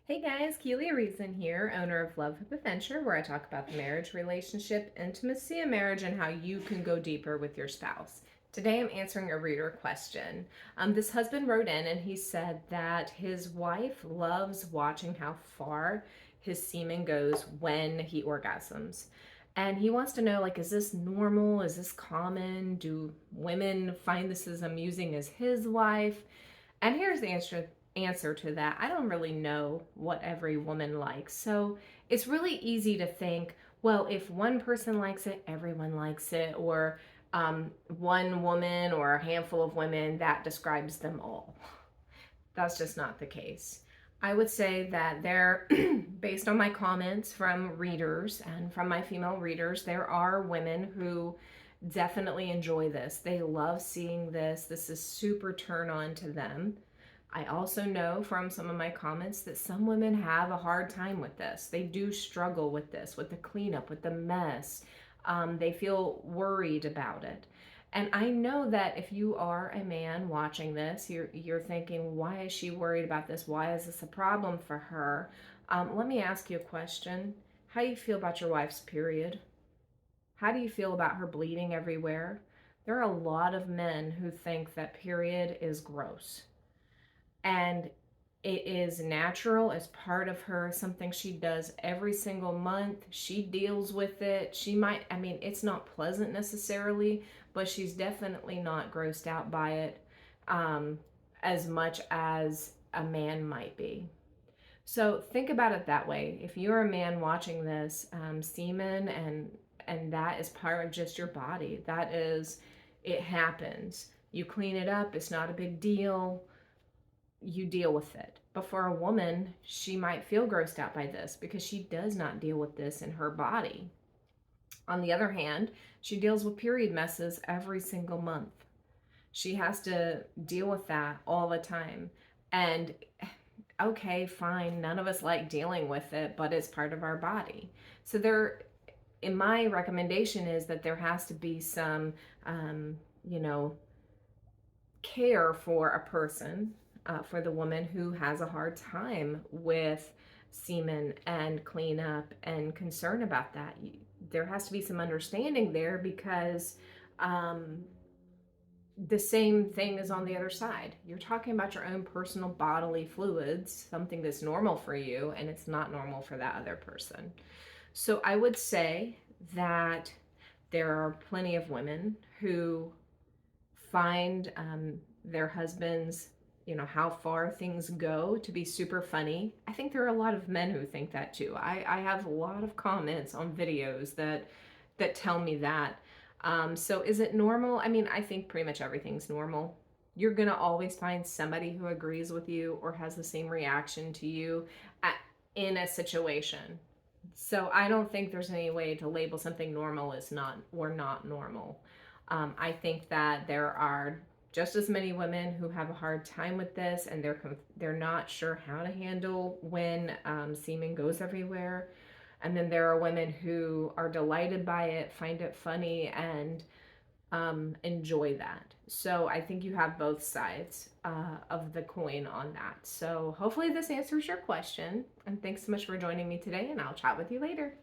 Hey guys, Keely Reason here, owner of Love Hope Adventure, where I talk about the marriage, relationship, intimacy of marriage, and how you can go deeper with your spouse. Today I'm answering a reader question. This husband wrote in and he said that his wife loves watching how far his semen goes when he orgasms. And he wants to know, like, is this normal? Is this common? Do women find this as amusing as his wife? And here's the answer to that. I don't really know what every woman likes. So it's really easy to think, well, if one person likes it, everyone likes it, or one woman or a handful of women, that describes them all. That's just not the case. I would say that there, based on my comments from readers and from my female readers, there are women who definitely enjoy this. They love seeing this. This is super turn on to them. I also know from some of my comments that some women have a hard time with this. They do struggle with this, with the cleanup, with the mess. They feel worried about it. And I know that if you are a man watching this, you're thinking, why is she worried about this? Why is this a problem for her? Let me ask you a question. How do you feel about your wife's period? How do you feel about her bleeding everywhere? There are a lot of men who think that period is gross. And it is natural as part of her, something she does every single month. She deals with it. She might, I mean, it's not pleasant necessarily, but she's definitely not grossed out by it as much as a man might be. So think about it that way. If you're a man watching this, semen and that is part of just your body. That is, it happens. You clean it up. It's not a big deal. You deal with it. But for a woman, she might feel grossed out by this because she does not deal with this in her body. On the other hand, she deals with period messes every single month. She has to deal with that all the time. And okay, fine, none of us like dealing with it, but it's part of our body. So there, in my recommendation is that there has to be some, you know, care for a person, for the woman who has a hard time with semen and cleanup and concern about that. There has to be some understanding there because the same thing is on the other side. You're talking about your own personal bodily fluids, something that's normal for you, and it's not normal for that other person. So I would say that there are plenty of women who find their husbands, how far things go to be super funny. I think there are a lot of men who think that too. I have a lot of comments on videos that tell me that. So is it normal? I mean, I think pretty much everything's normal. You're going to always find somebody who agrees with you or has the same reaction to you in a situation. So I don't think there's any way to label something normal as not or not normal. I think that there are just as many women who have a hard time with this and they're not sure how to handle when semen goes everywhere. And then there are women who are delighted by it, find it funny, and enjoy that. So I think you have both sides of the coin on that. So hopefully this answers your question. And thanks so much for joining me today, and I'll chat with you later.